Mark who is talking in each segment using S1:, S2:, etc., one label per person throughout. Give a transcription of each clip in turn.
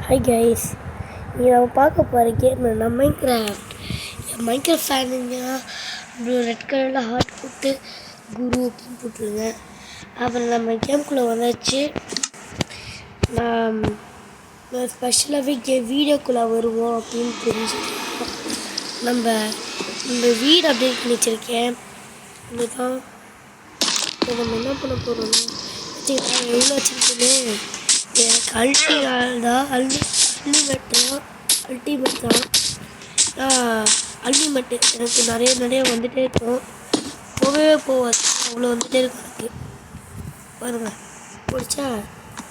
S1: Hi guys, இங்கே நம்ம பார்க்க போகிற கேம் மைக்ராஃப்ட் ஃபேனுங்க. அப்புறம் ரெட் கலரில் ஹார்ட் போட்டு குரு அப்படின்னு போட்டுருங்க. அப்புறம் நம்ம கேம்குள்ளே வந்தாச்சு. நான் ஸ்பெஷலாகவே வீடியோக்குள்ளே வருவோம் அப்படின்னு தெரிஞ்சுக்கலாம். நம்ம வீடு அப்டேட் பண்ணி வச்சுருக்கேன். இதுதான் நம்ம என்ன பண்ண போகிறோம்னா எவ்வளோ வச்சுருக்கேன்னு எனக்கு அல்டிமேட் தான். அல்டிமேட்டு எனக்கு நிறைய வந்துகிட்டே இருக்கும். போகவே போகாது, அவ்வளோ வந்துகிட்டே இருக்கும். எனக்கு பாருங்க, பிடிச்சா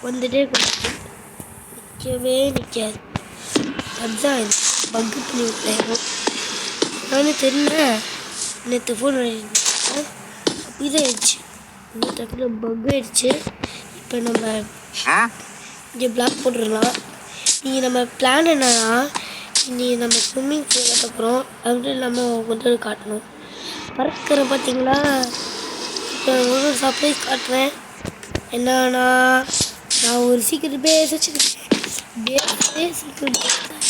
S1: வந்துகிட்டே இருக்கும், நிற்காது. அதுதான் பக்கு பண்ணி விட்டேன். நானும் தெரியல, நேற்று ஃபோன் பண்ணியிருந்தேன், அப்படிதான் ஆயிடுச்சு. இன்னும் டக்குனு பக் ஆயிடுச்சு. இப்போ நம்ம இங்கே பிளாக் போட்டுடலாம். நீங்கள் நம்ம பிளான் என்னன்னா, இன்றைக்கி நம்ம ஸ்விம்மிங் பூல் கட்டப்போகிறோம். அது நம்ம கொஞ்சம் காட்டணும். பறக்கிற பார்த்தீங்களா? இப்போ ஒரு சர்ப்ரைஸ் காட்டுறேன். என்னன்னா, நான் ஒரு சீக்கிரம் பேஸ் வச்சுருக்கேன். சீக்கிரம்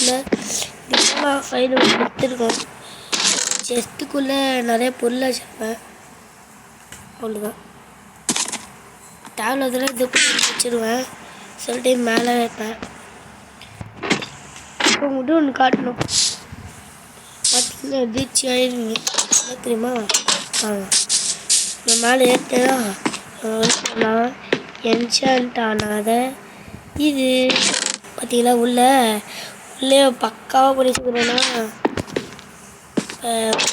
S1: இல்லை, இப்போலாம் ஃபைல் எடுத்துருக்கோம். செஸ்ட்டுக்குள்ளே நிறைய பொருள் வச்சுருப்பேன். அவ்வளோதான். டேபிள் அதில் இது வச்சுருவேன். சில டைம் மேலே வைப்பேன். இப்போ மட்டும் ஒன்று காட்டணும். பார்த்தீங்கன்னா அதிர்ச்சி ஆயிடுங்க. என்ன தெரியுமா? நான் மேலே ஏற்றேன்னா என்சாண்ட் ஆனாத இது பார்த்தீங்களா? உள்ளே பக்காவாக படிச்சுக்கிறோன்னா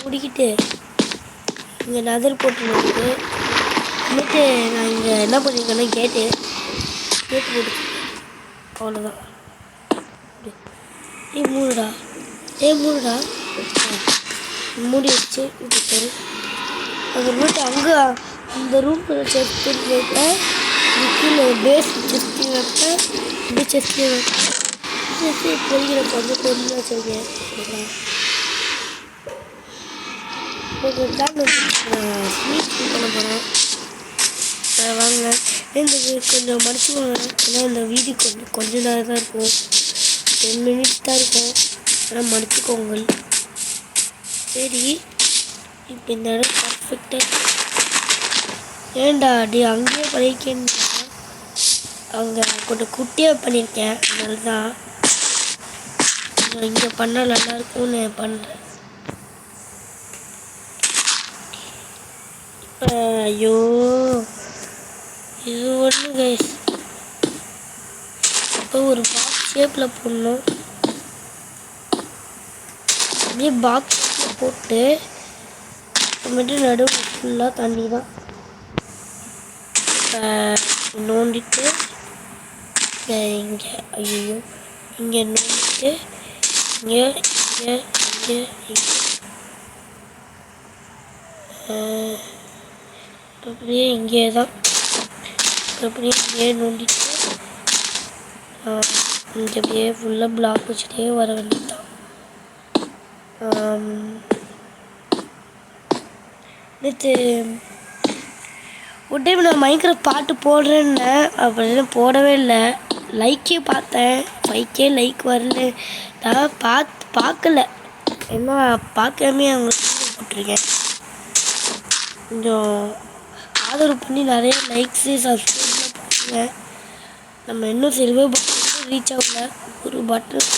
S1: முடிக்கிட்டு இங்கே நதர் போட்டு എന്നിട്ട് நான் இங்கே என்ன பண்ணியிருக்கேன்னா கேட்டு போட்டு அவ்வளோதான். மூடுடா மூடி வச்சு விட்டுட்டாரு. அப்புறமேட்டு அங்கே அந்த ரூமில் செஸ்ட்டு வைப்பேன். கீழே பேஸ் செஸ்ட்டு வைப்பேன். இப்படி செஸ்ட்டு வைப்பேன். பொறிக்கிறப்ப வந்து பொருள் வச்சுருக்கேன். ஸ்வீட் பண்ண போகிறேன். வாங்க, இந்த கொஞ்சம் மடிச்சுக்கோங்க. ஏன்னா இந்த வீடியோ கொஞ்சம் நேரம் தான் இருக்கும், 10 minutes தான் இருக்கும். ஆனால் மடிச்சுக்கோங்க. சரி, இப்போ இந்த இடம் பர்ஃபெக்டாக. ஏண்டா அங்கேயே பண்ணியிருக்கேன்னா அங்கே கொஞ்சம் குட்டியாக பண்ணியிருக்கேன். அதனால தான் இங்கே பண்ணால் நல்லாயிருக்கும்னு பண்ணுறேன். ஐயோ, இது ஒன்று கைஸ். இப்போ ஒரு பாக்ஸ் ஷேப்பில் போடணும். அப்படியே பாக்ஸ் ஷேப்பில் போட்டு அப்புறமேட்டு நடுவில் ஃபுல்லாக தண்ணி தான். நோண்டிட்டு இங்கே இங்கே நோண்டிட்டு இங்கே அப்படியே இங்கே தான். அப்படியே இங்கே நோண்டிட்டு இங்கே அப்படியே ஃபுல்லாக பிளாக் வச்சுட்டே வர வேண்டியது தான். நேற்று ஒரு டைம் நான் மைக்ராஃப்ட் பாட்டு போடுறேன்னேன், அப்படின்னு போடவே இல்லை. லைக்கே பார்த்தேன், 5K லைக் வரல. நான் பார்க்கல, ஏன்னா பார்க்காமே அவங்களுக்கு போட்டிருக்கேன். கொஞ்சம் ஆதரவு பண்ணி நிறைய லைக்ஸு சப்ஸ்கிரைப்லாம் பண்ணுங்க. நம்ம இன்னும் சில்வர் பட்டன் ரீச் ஆகல. ஒரு பட்டன்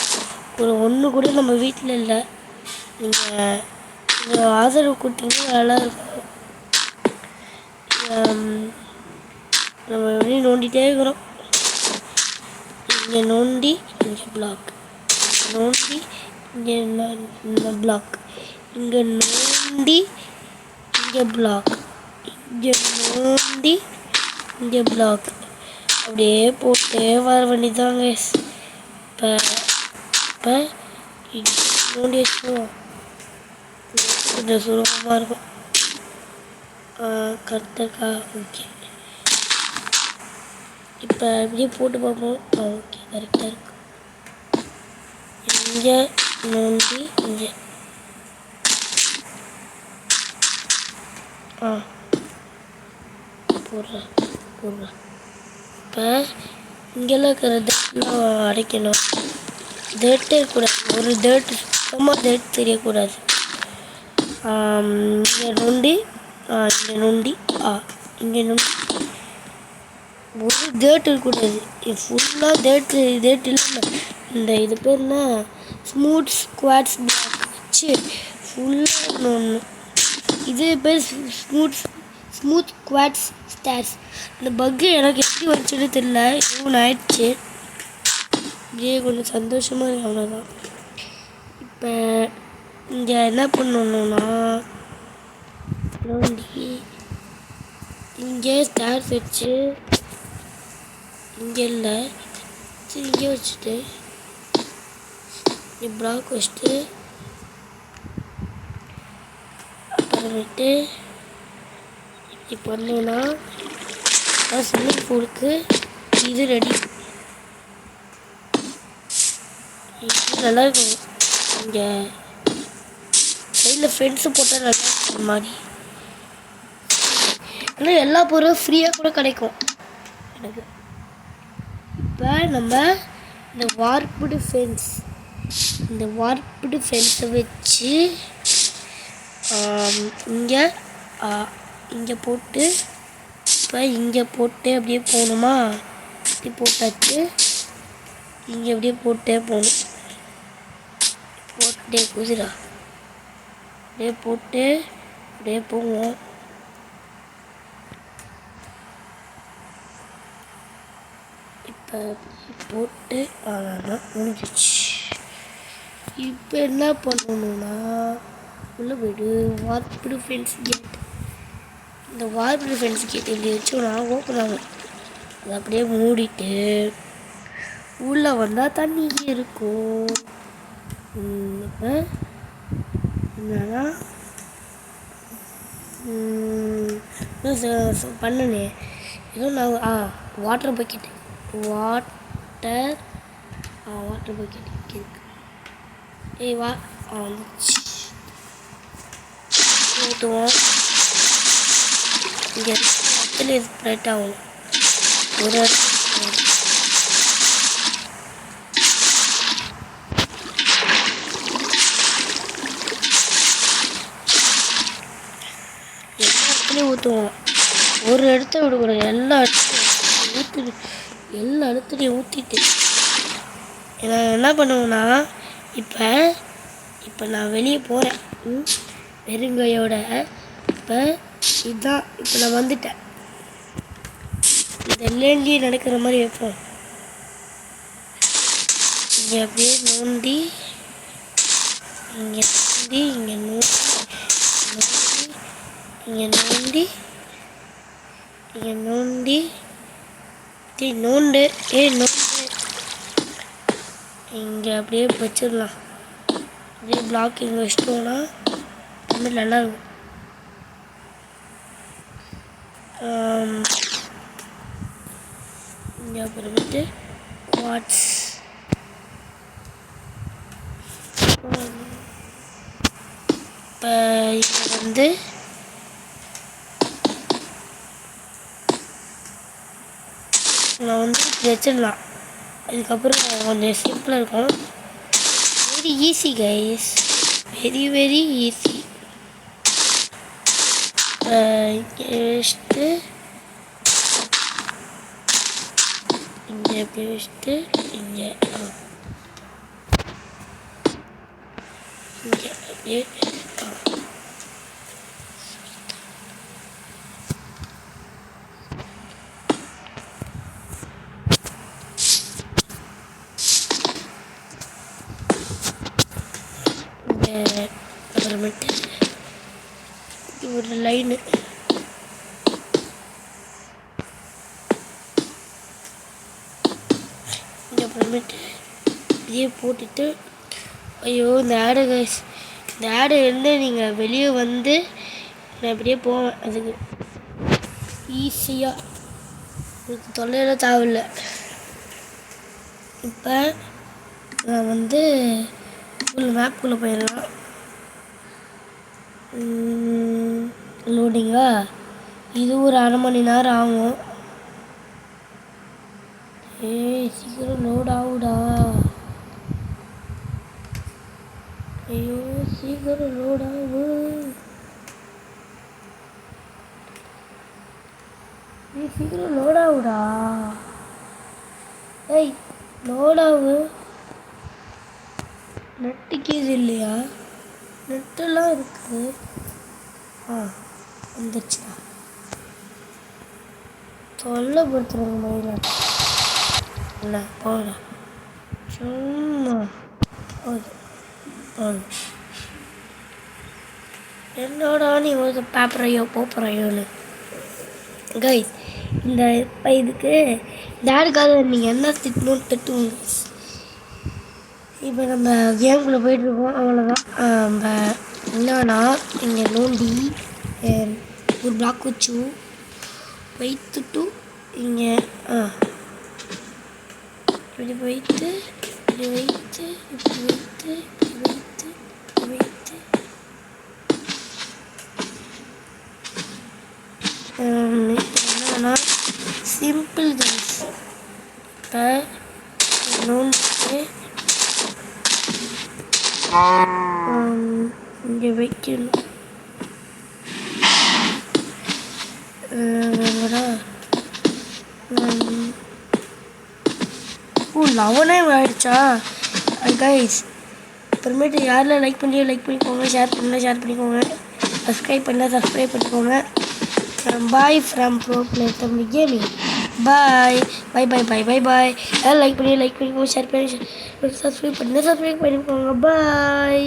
S1: ஒன்று கூட நம்ம வீட்டில் இல்லை. நீங்கள் ஆதரவு கொடுத்தீங்கன்னா நல்லா இருக்கும். நம்ம எப்படி நோண்டிகிட்டே இருக்கிறோம். இங்கே நோண்டி இங்கே பிளாக், நோண்டி இங்கே பிளாக், இங்கே நோண்டி இங்கே பிளாக், இங்கே நோண்டி இங்கே பிளாக், அப்படியே போட்டே வர வேண்டியதாங்க. இப்போ நோண்டி வச்சுருவோம். கொஞ்சம் சுலபமாக இருக்கும். கரெக்டாக ஓகே. இப்போ அப்படியே போட்டு பார்ப்போம். ஓகே, கரெக்டாக இருக்கும். இங்கே நோண்டி இங்கே போடுறேன். இப்போ இங்கெல்லாம் இருக்கிறதெல்லாம் அடைக்கணும். டேட்டே இருக்கக்கூடாது, ஒரு டேட்டு சுத்தமாக டேட் தெரியக்கூடாது. இங்கே நொண்டி, இங்கே நொண்டி, இங்கே நொண்டி, ஒரு டேட் இருக்கக்கூடாது. இது ஃபுல்லாக டேட் இல்லாமல் இந்த இது பேர்னா ஸ்மூத் ஸ்குவாட்ஸ் பிளாக் வச்சு ஃபுல்லாக ஒன்று. இது பேர் ஸ்மூத் ஸ்குவாட்ஸ் ஸ்டார்ஸ். இந்த பக்கு எனக்கு எப்படி வந்துச்சுன்னு தெரியல, இதுவும் ஆயிடுச்சு. இப்படியே கொஞ்சம் சந்தோஷமாக இருக்கு, அவ்வளோதான். இப்போ இங்கே என்ன பண்ணணுன்னா இங்கே ஸ்டார்ஸ் வச்சு இங்கே இல்லை இங்கே வச்சுட்டு இங்கே பிளாக் வச்சுட்டு அப்புறமேட்டு இப்படி பண்ணோன்னா ஸ்விம்மிங் பூலுக்கு இது ரெடி. இது நல்லாயிருக்கும். இங்கே சைடில் ஃபென்ஸு போட்டால் நல்லா இருக்கும் மாதிரி. ஆனால் எல்லா பொருளும் ஃப்ரீயாக கூட கிடைக்கும் எனக்கு. இப்போ நம்ம இந்த வார்ப்புடு ஃபென்ஸை வச்சு இங்கே போட்டு இப்போ இங்கே போட்டு அப்படியே போகணுமா, இப்படி போட்டாச்சு. இங்கே அப்படியே போட்டே போகணும், போட்டே குதிரா அப்படியே போட்டு அப்படியே போவோம். இப்போ போட்டு முடிஞ்சிச்சு. இப்போ என்ன பண்ணணுன்னா உள்ள போய்ட்டு வார்ப்புடு ஃபென்ஸ் கேட், இந்த வார்ப்புடு ஃபென்ஸ் கேட் இப்படி வச்சோன்னா ஓப்பன் ஆகும். அதை அப்படியே மூடிட்டு உள்ளே வந்தால் தண்ணி இருக்கும். இப்போ என்னன்னா பண்ணனே ஏதோ நான் வாட்டர் பக்கெட் இருக்கு. வா வந்துச்சு. ஊற்றுவோம். இங்கே இடத்துல இது ஸ்ப்ரெட் ஆகும். ஒரு எல்லா இடத்துலையும் ஊற்றுவோம். ஒரு இடத்த விடக்கூடாது, எல்லா இடத்துலையும் ஊற்றிட்டு நான் என்ன பண்ணுவேன்னா இப்போ நான் வெளியே போகிறேன் வெறுங்கையோட. இப்போ இதுதான், இப்போ நான் வந்துட்டேன். இந்த லேண்ட்லேயே நடக்கிற மாதிரி வைப்போம். இங்கே அப்படியே நோண்டி இங்கே நோண்டி இங்கே நோண்டி இங்கே நோண்டி நோண்டு இங்கே அப்படியே வச்சிடலாம். அப்படியே பிளாக் இங்கே வச்சிட்டோம்னா ரொம்ப நல்லாயிருக்கும். இங்கே அப்புறமேட்டு குவாட்ஸ் இப்போ இங்கே நான் வச்சிடலாம். அதுக்கப்புறம் கொஞ்சம் சிம்பிளாக இருக்கும். Very easy guys, very easy. இங்கே வச்சுட்டு இங்கே அப்படியே வச்சுட்டு இங்கே அப்படியே அப்புறமேட்டு ஒரு லைனு அப்புறமேட்டு இப்படியே போட்டுட்டு ஐயோ இந்த ஆடை இருந்து நீங்கள் வெளியே வந்து நான் இப்படியே போவேன். அதுக்கு ஈஸியாக உங்களுக்கு தொல்லையெல்லாம் தேவையில்லை. இப்போ நான் மேப்புக்குள்ளே போயிடலாம். லோடிங்கா இது ஒரு அரை மணி நேரம் ஆகும். சீக்கிரம் லோட் ஆகுடா. சீக்கிரம் லோடாவு. சீக்கிரம் லோடாவுடா. ஏய் லோடாவு. நெட்டுக்கு இது இல்லையா? நெட்டெல்லாம் இருக்குது. வந்துச்சுடா. தொல்லைப்படுத்துறாங்க மயில. இல்லை போகல சும்மா என்னோட நீ ஒரு பேப்பரையோ போப்பறையோன்னு கைஸ். இந்த இப்போ இதுக்கு யாருக்காக நீங்கள் என்ன திட்டணும்னு திட்டுவோங்க. இப்போ நம்ம கேம்குள்ளே போயிட்டுருக்கோம். அவ்வளோதான். நம்ம என்னன்னா இங்கே நோண்டி ஒரு பிளாக் வச்சு வைத்துட்டு இங்கே இப்படி வைத்து இப்படி வைத்து இப்படி வைத்து இப்படி வைத்து இப்படி வைத்து என்னன்னா சிம்பிள் கைஸ். இப்போ நோண்டிட்டு இங்கே வைக்கணும். லவனே ஆயிடுச்சா கைஸ். அப்புறமேட்டு யாரெல்லாம் லைக் பண்ணிக்கோங்க, ஷேர் பண்ணிக்கோங்க, சப்ஸ்கிரைப் பண்ணிக்கோங்க. பாய் ஃப்ரம் ப்ரோ பிளே தம்பி கேமிங். பாய் பாய் பாய் பாய் பாய் பாய். யாரும் லைக் பண்ணிக்கோங்க, ஷேர் சப்ஸ்கிரைப் பண்ணிக்கோங்க. பாய்.